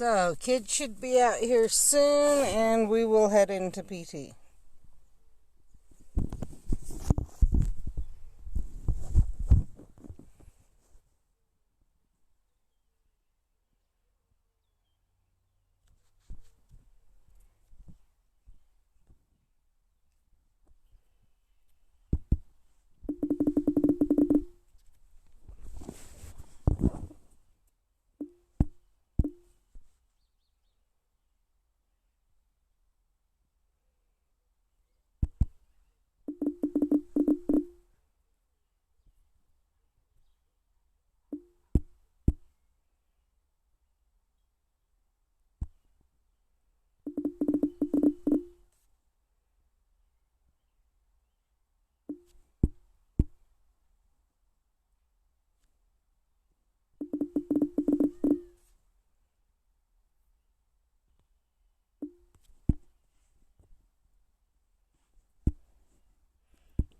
So, kids should be out here soon, and we will head into PT.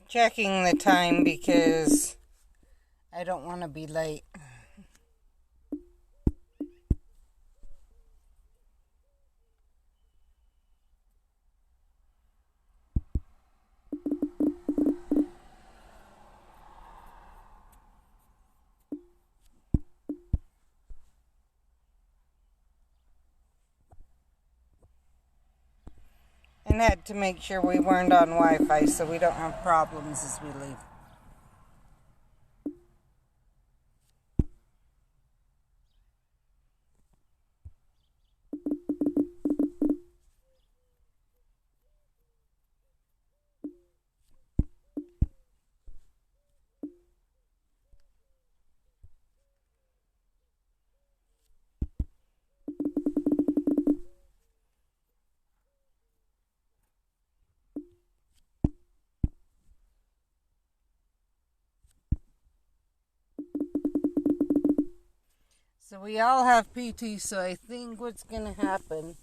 Checking the time because I don't want to be late. And had to make sure we weren't on Wi-Fi so we don't have problems as we leave. So we all have PT, so I think what's going to happen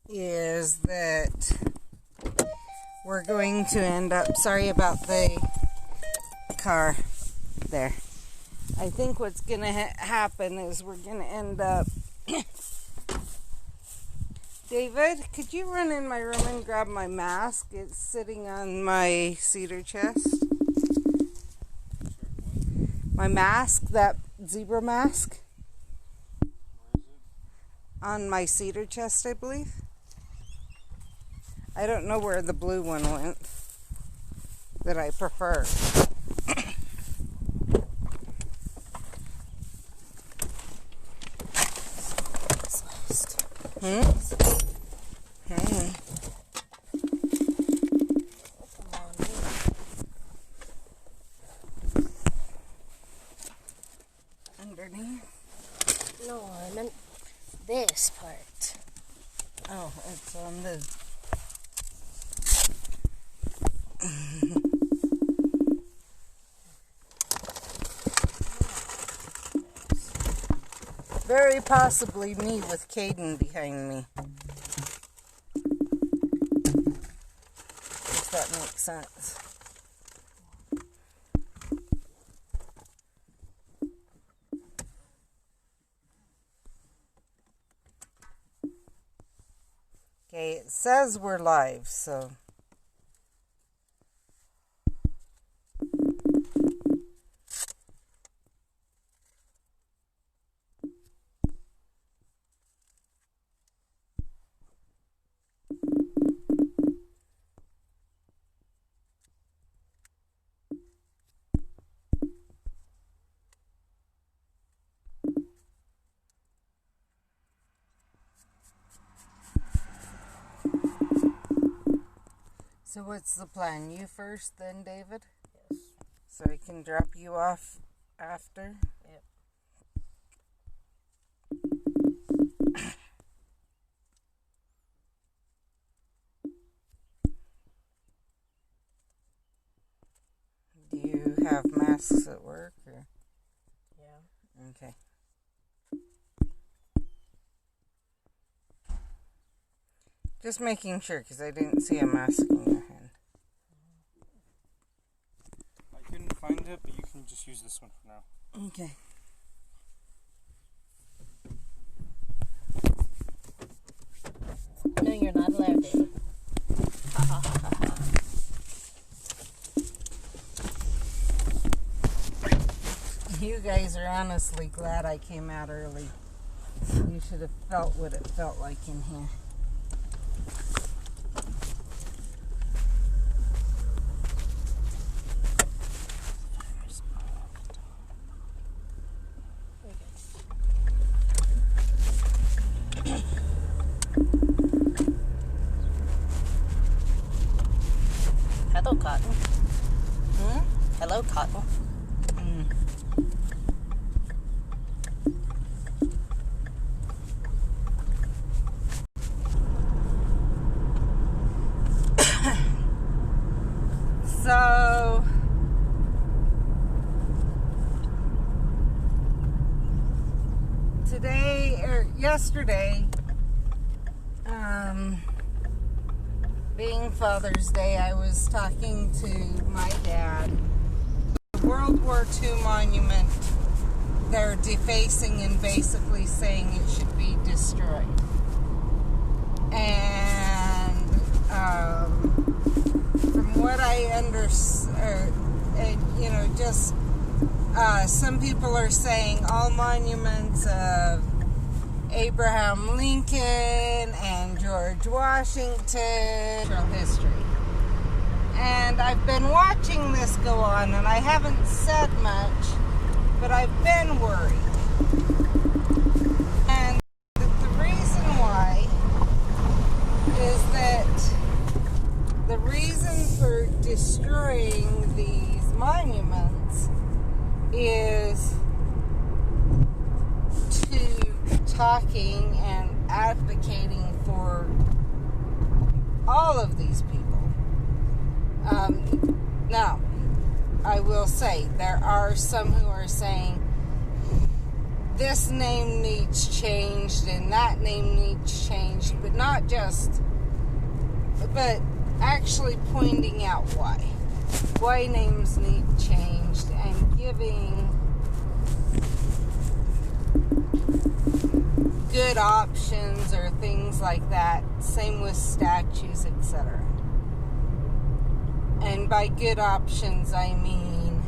is that we're going to end up, sorry about the car there. I think what's going to happen is we're going to end up, David, could you run in my room and grab my mask? It's sitting on my cedar chest. My mask, that zebra mask. On my cedar chest, I believe. I don't know where the blue one went that I prefer. Hey. Underneath? No, I meant this part. Oh, it's on the... Very possibly me with Caden behind me. If that makes sense. Okay, it says we're live, so... So what's the plan? You first, then David? Yes. So I can drop you off after? Yep. Do you have masks at work? Or? Yeah. Okay. Just making sure, because I didn't see a mask in your hand. I couldn't find it, but you can just use this one for now. Okay. guys are honestly glad I came out early. You should have felt what it felt like in here. Hello, Cotton. Hmm? Hello, Cotton. So, yesterday, being Father's Day, I was talking to my dad. The World War II monument, they're defacing and basically saying it should be destroyed. And from what I understand, some people are saying all monuments of Abraham Lincoln and George Washington, history. And I've been watching this go on, and I haven't said much, but I've been worried. And the reason why is that the reason for destroying these monuments is to talking and advocating for all of these people. Now, I will say there are some who are saying this name needs changed and that name needs changed, but not just, but actually pointing out why names need changed and giving good options or things like that. Same with statues, etc. And by good options, I mean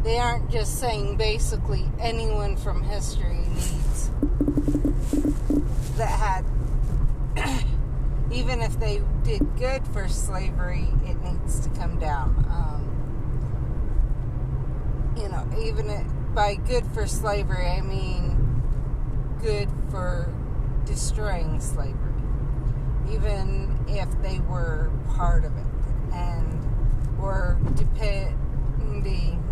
they aren't just saying basically anyone from history needs, that had, even if they did good for slavery, it needs to come down. By good for slavery, I mean good for destroying slavery, even if they were part of it and were depending,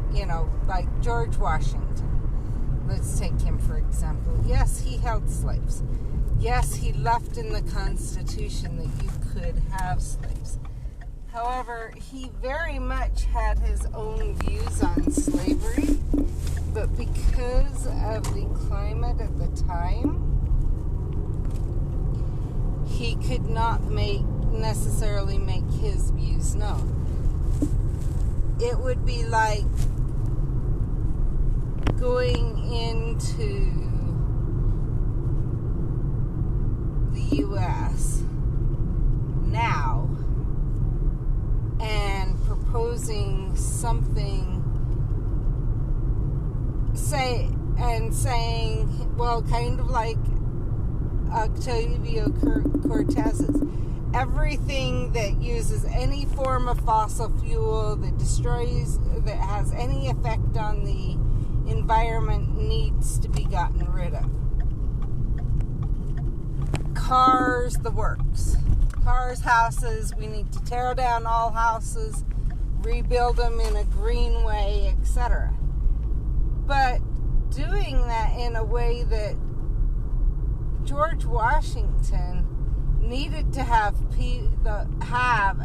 like George Washington. Let's take him for example. Yes, he held slaves. Yes, he left in the Constitution that you could have slaves. However, he very much had his own views on slavery, but because of the climate at the time, he could not necessarily make his views known. It would be like going into the U.S. now and proposing something, saying, well, kind of like Octavio Cortez's, everything that uses any form of fossil fuel that destroys, that has any effect on the environment needs to be gotten rid of. Cars, the works. Cars, houses, we need to tear down all houses, rebuild them in a green way, etc. But doing that in a way that George Washington needed to have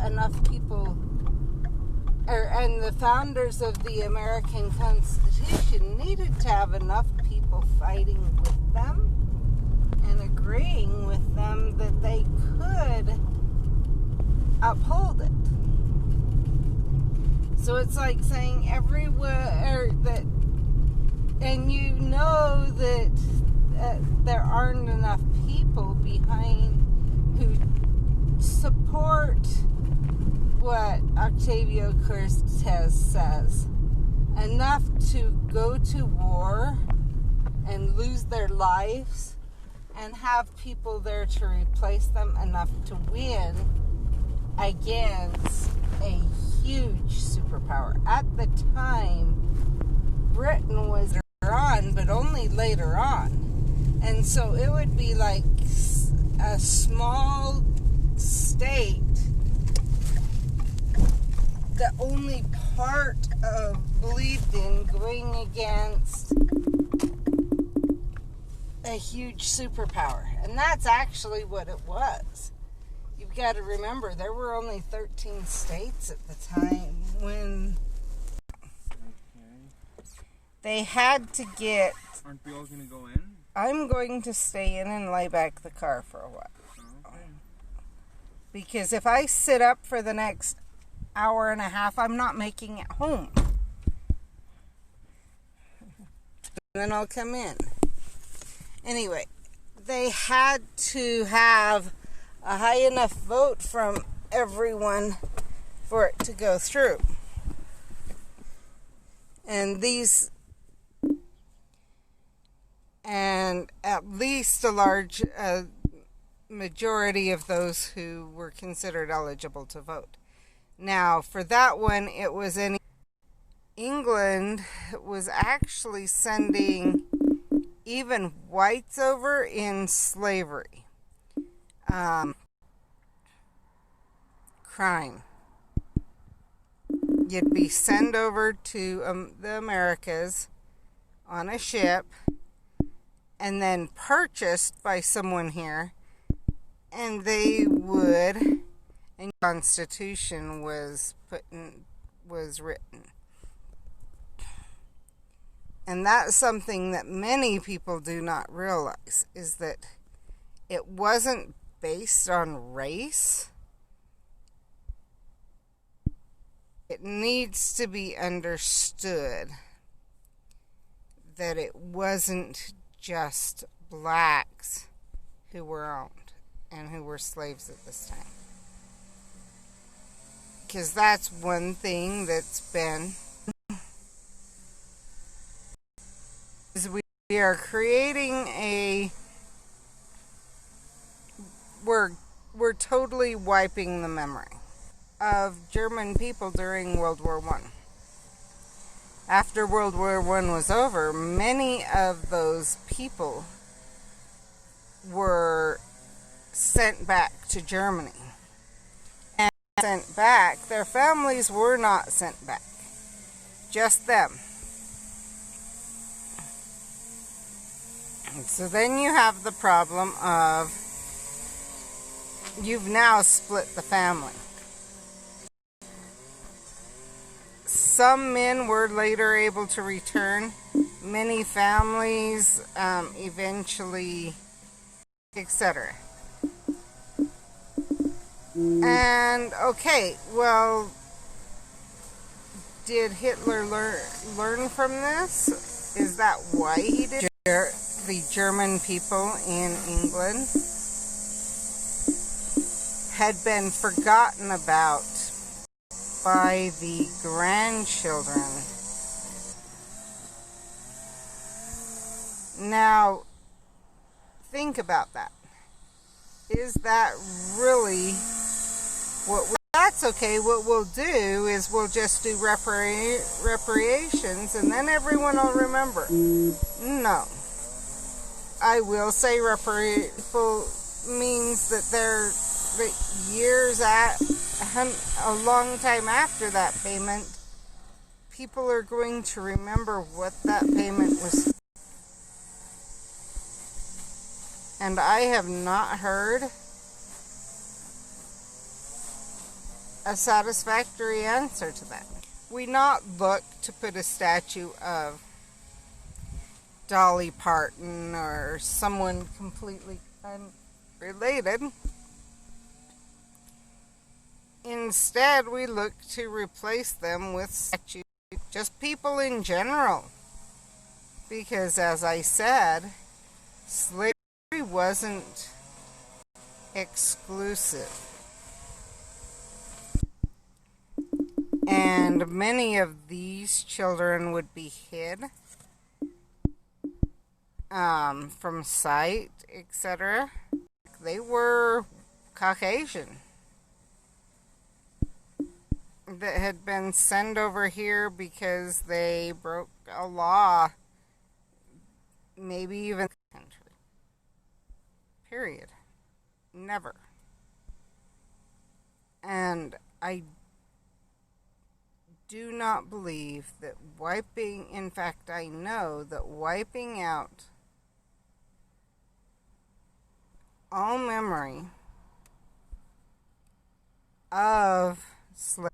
enough people, and the founders of the American Constitution needed to have enough people fighting with them and agreeing with them that they could uphold it. So it's like saying everywhere that, and you know that there aren't enough people behind who support what Octavio Cortez says enough to go to war and lose their lives and have people there to replace them, enough to win against a huge superpower. At the time, Britain was on, but only later on. And so it would be like a small state that only part of believed in going against a huge superpower. And that's actually what it was. You've got to remember, there were only 13 states at the time when they had to get... Aren't we all going to go in? I'm going to stay in and lay back the car for a while. Okay. Because if I sit up for the next hour and a half, I'm not making it home. Then I'll come in. Anyway, they had to have a high enough vote from everyone for it to go through. And at least a large majority of those who were considered eligible to vote. Now, for that one, it was in England was actually sending even whites over in slavery. Crime. You'd be sent over to the Americas on a ship and then purchased by someone here, and they would, and the Constitution was written. And that's something that many people do not realize, is that it wasn't based on race. It needs to be understood that it wasn't just blacks who were owned and who were slaves at this time. Because that's one thing that's been... is we are creating we're totally wiping the memory of German people during World War I. After World War I was over, many of those people were sent back to Germany. And sent back, their families were not sent back. Just them. And so then you have the problem of you've now split the family. Some men were later able to return. Many families eventually, etc. And okay, well, did Hitler learn from this? Is that why he did? The German people in England had been forgotten about by the grandchildren. Now, think about that. Is that really what that's okay. What we'll do is we'll just do reparations and then everyone will remember. No. I will say reparations means that a long time after that payment, people are going to remember what that payment was. And I have not heard a satisfactory answer to that. We not look to put a statue of Dolly Parton or someone completely unrelated. Instead, we look to replace them with statues, just people in general. Because, as I said, slavery wasn't exclusive. And many of these children would be hid from sight, etc. They were Caucasian that had been sent over here because they broke a law, maybe even country. Period. Never. And I do not believe that in fact, I know that wiping out all memory of slavery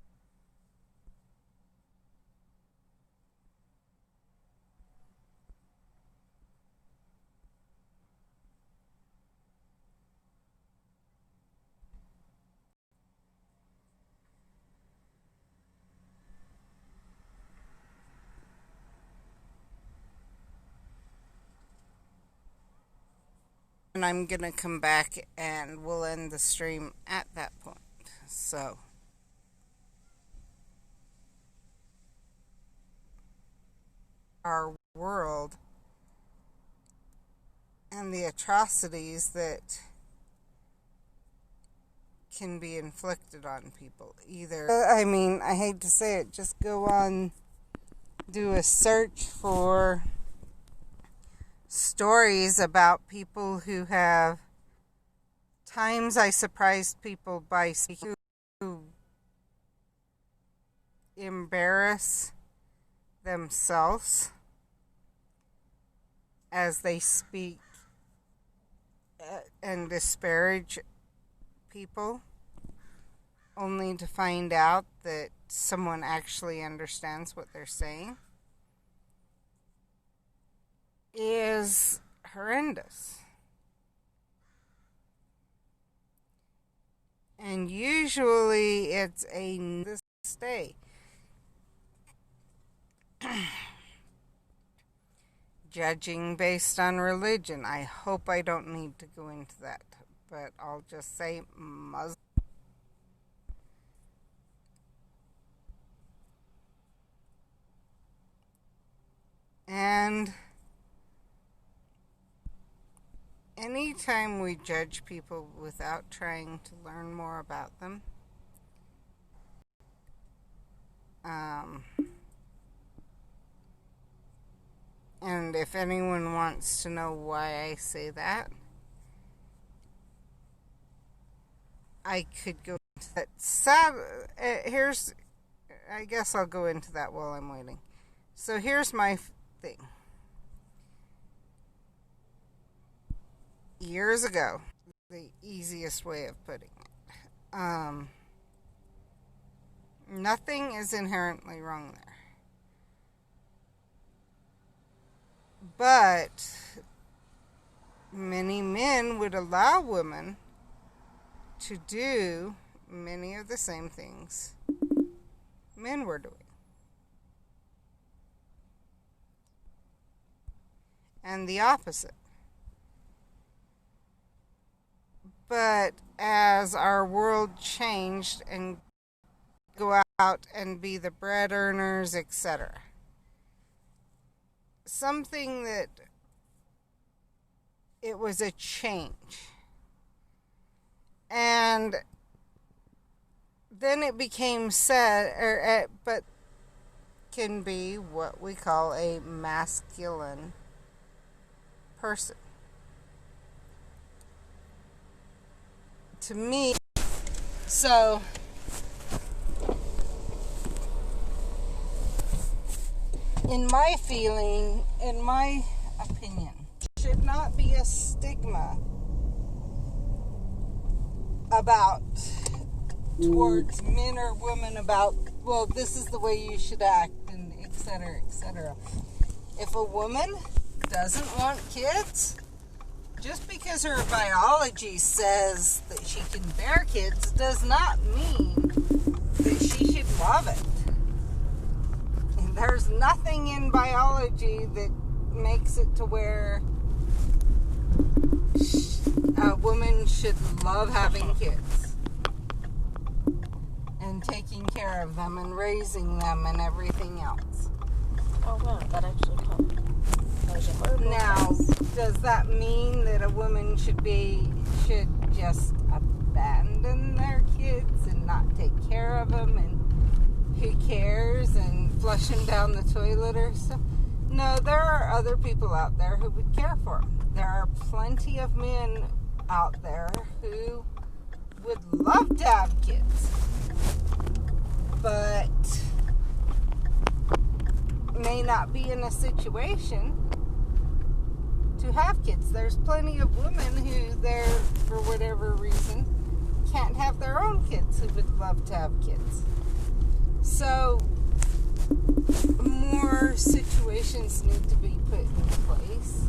and I'm going to come back and we'll end the stream at that point. So, our world and the atrocities that can be inflicted on people. I hate to say it, just go on, do a search for stories about people who have times I surprised people by speaking who embarrass themselves as they speak and disparage people, only to find out that someone actually understands what they're saying, is horrendous. And usually it's this day. Judging based on religion. I hope I don't need to go into that, but I'll just say Muslim. And anytime we judge people without trying to learn more about them, and if anyone wants to know why I say that, I could go into that. I guess I'll go into that while I'm waiting. So here's my thing. Years ago, the easiest way of putting it, nothing is inherently wrong there. But many men would allow women to do many of the same things men were doing. And the opposite. But as our world changed and go out and be the bread earners, etc., something that it was a change. And then it became said, but can be what we call a masculine person. To me, so in my feeling, in my opinion, should not be a stigma about towards men or women about, well, this is the way you should act, and etc., etc. If a woman doesn't want kids, just because her biology says that she can bear kids does not mean that she should love it. And there's nothing in biology that makes it to where a woman should love having kids and taking care care of them and raising them and everything else. Oh wow, that actually helped. That was a horrible Now, case. does that mean that a woman should just abandon their kids and not take care of them and who cares and flush them down the toilet or so? No, there are other people out there who would care for them. There are plenty of men out there who would love to have kids, but may not be in a situation to have kids. There's plenty of women who, for whatever reason, can't have their own kids who would love to have kids. So, more situations need to be put in place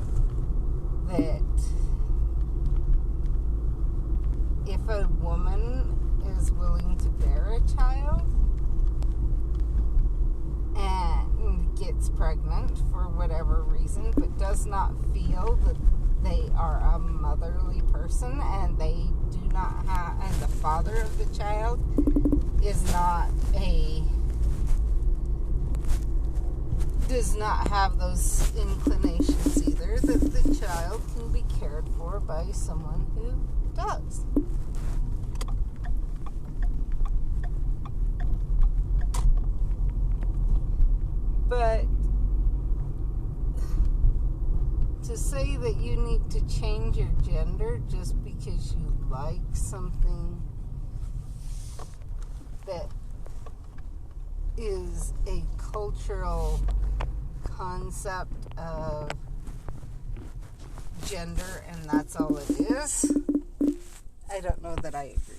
that if a woman is willing to bear a child and gets pregnant for whatever reason, but does not feel that they are a motherly person and they do not have, and the father of the child does not have those inclinations either, that the child can be cared for by someone who does. But to say that you need to change your gender just because you like something that is a cultural concept of gender and that's all it is, I don't know that I agree with.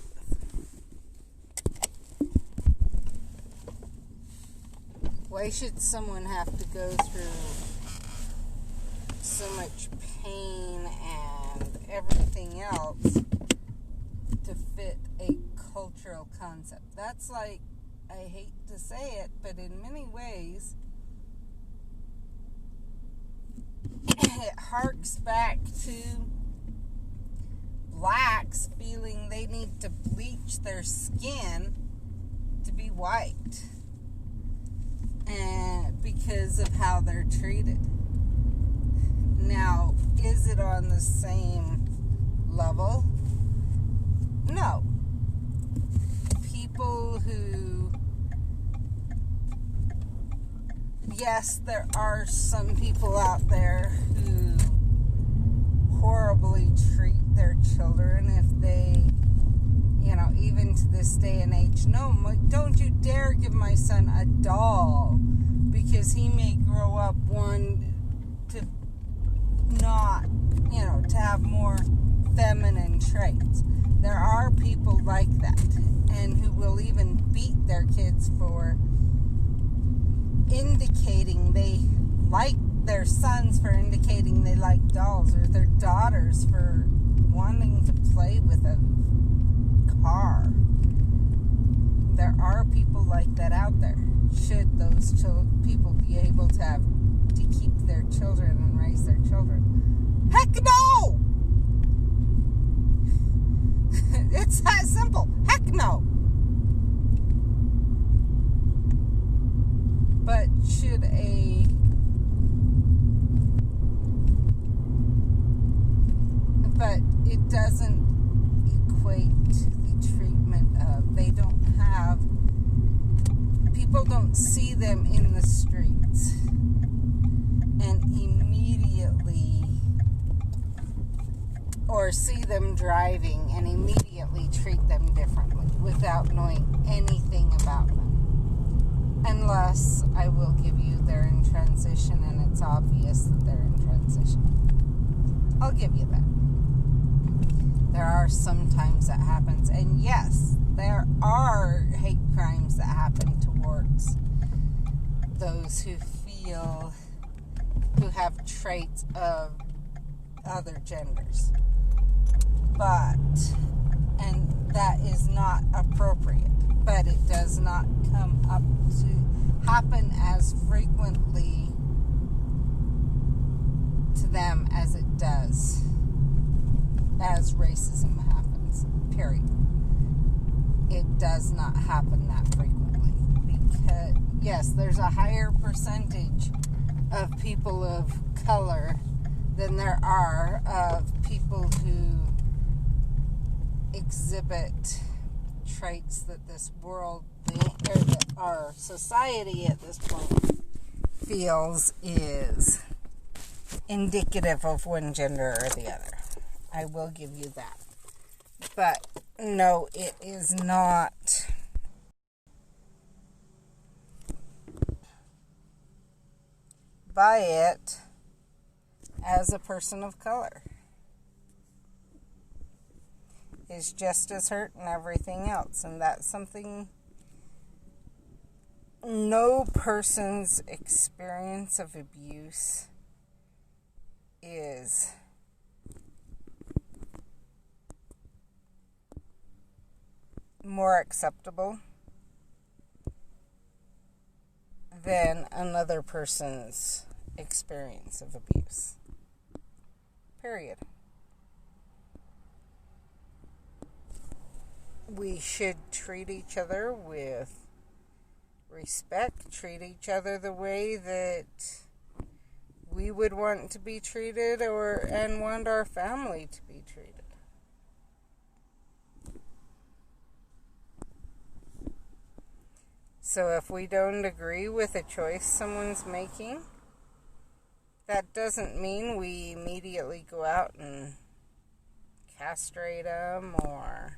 Why should someone have to go through so much pain and everything else to fit a cultural concept? That's like, I hate to say it, but in many ways, it harks back to blacks feeling they need to bleach their skin to be white, and because of how they're treated. Now, is it on the same level? No. People who, yes, there are some people out there who horribly treat their children if they, even to this day and age, no, don't you dare give my son a doll because he may grow up one to not, to have more feminine traits. There are people like that, and who will even beat their kids for indicating they like their sons, for indicating they like dolls, or their daughters for wanting to play with a car. There are people like that out there. Should those people be able to keep their children and raise their children? Heck no! It's that simple. Heck no. But it doesn't equate to the treatment of, people don't see them in the streets and immediately, or see them driving and immediately treat them differently without knowing anything about them. Unless I will give you they're in transition and it's obvious that they're in transition. I'll give you that. There are sometimes that happens, and yes, there are hate crimes that happen towards those who have traits of other genders. And that is not appropriate, but it does not come up to happen as frequently to them as it does as racism happens, period. It does not happen that frequently. because, yes, there's a higher percentage of people of color than there are of people who exhibit traits that this world, or that our society at this point feels is indicative of one gender or the other. I will give you that. But no, it is not by it as a person of color. Is just as hurt and everything else. And that's something no person's experience of abuse is more acceptable than another person's experience of abuse. Period. We should treat each other with respect, treat each other the way that we would want to be treated and want our family to be treated. So if we don't agree with a choice someone's making, that doesn't mean we immediately go out and castrate them or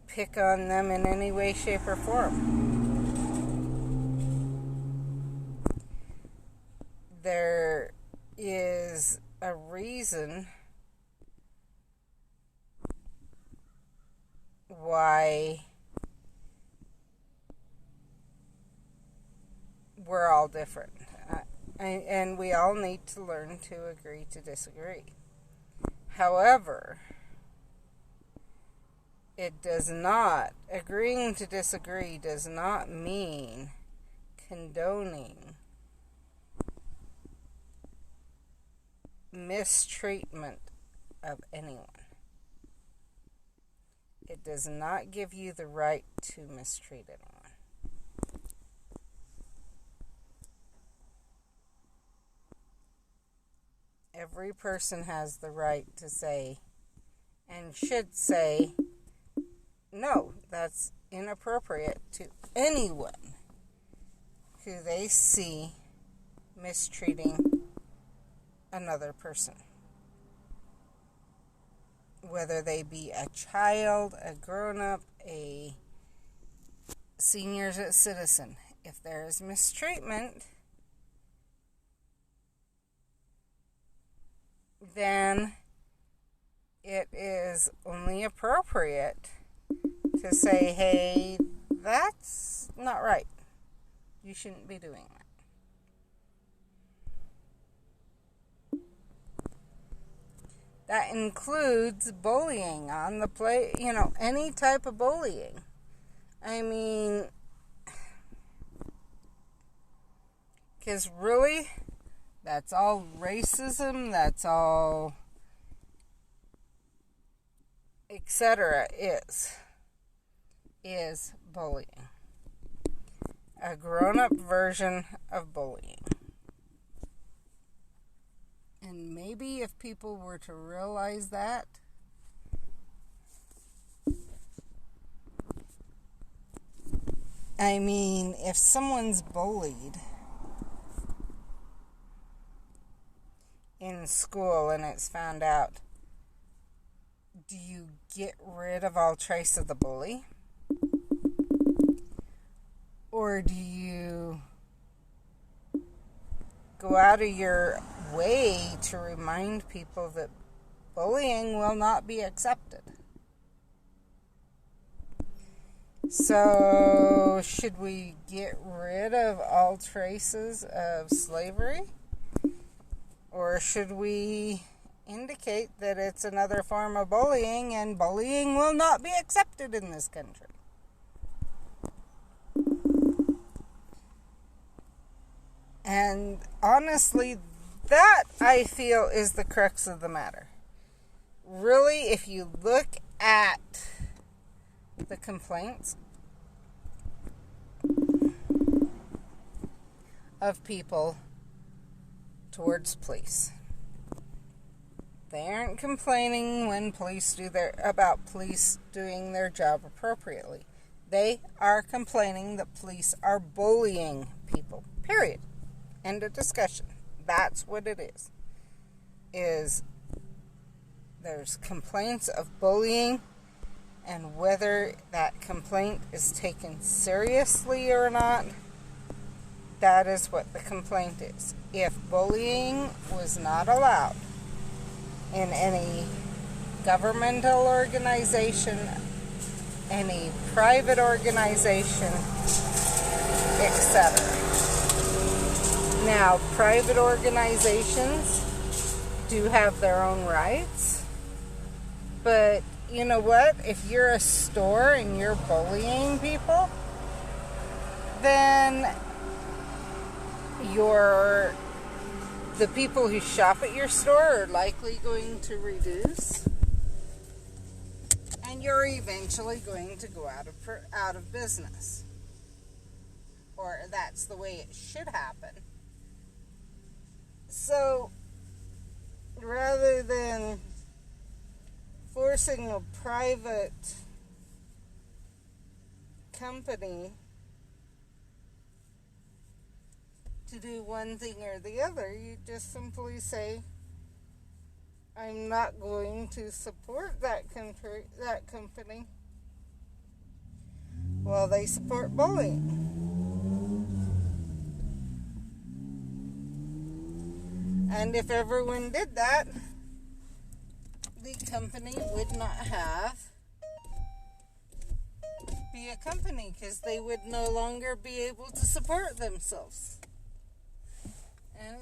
pick on them in any way, shape, or form. There is a reason why we're all different. And we all need to learn to agree to disagree. However, agreeing to disagree does not mean condoning mistreatment of anyone. It does not give you the right to mistreat anyone. Every person has the right to say, and should say, no, that's inappropriate to anyone who they see mistreating another person. Whether they be a child, a grown-up, a senior citizen. If there is mistreatment, then it is only appropriate to say, hey, that's not right. You shouldn't be doing that. That includes bullying on the play, any type of bullying. I mean, because really, that's all racism, that's all, etc. is bullying. A grown-up version of bullying. And maybe if people were to realize that, I mean, if someone's bullied in school and it's found out, do you get rid of all trace of the bully? Or do you go out of your way to remind people that bullying will not be accepted? So, should we get rid of all traces of slavery? Or should we indicate that it's another form of bullying and bullying will not be accepted in this country? And honestly, that I feel is the crux of the matter. Really, if you look at the complaints of people towards police. They aren't complaining when about police doing their job appropriately. They are complaining that police are bullying people. Period. End of discussion. That's what it is there's complaints of bullying, and whether that complaint is taken seriously or not, that is what the complaint is. If bullying was not allowed in any governmental organization, any private organization, etc. Now, private organizations do have their own rights, but you know what? If you're a store and you're bullying people, then the people who shop at your store are likely going to reduce, and you're eventually going to go out of business. Or that's the way it should happen. So, rather than forcing a private company to do one thing or the other, you just simply say, I'm not going to support that company while they support bullying. And if everyone did that, the company would not be a company, because they would no longer be able to support themselves. And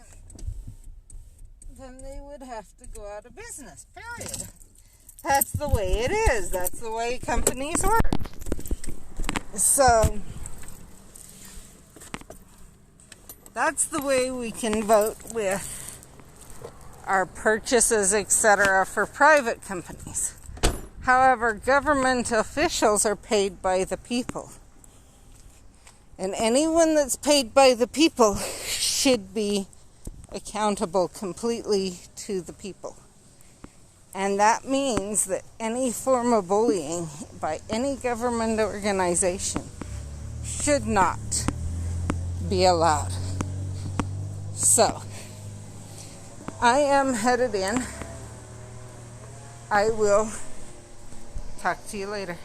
then they would have to go out of business, period. That's the way it is. That's the way companies work. So, that's the way we can vote with our purchases, etc., for private companies. However, government officials are paid by the people. And anyone that's paid by the people should be accountable completely to the people. And that means that any form of bullying by any government organization should not be allowed. So, I am headed in. I will talk to you later.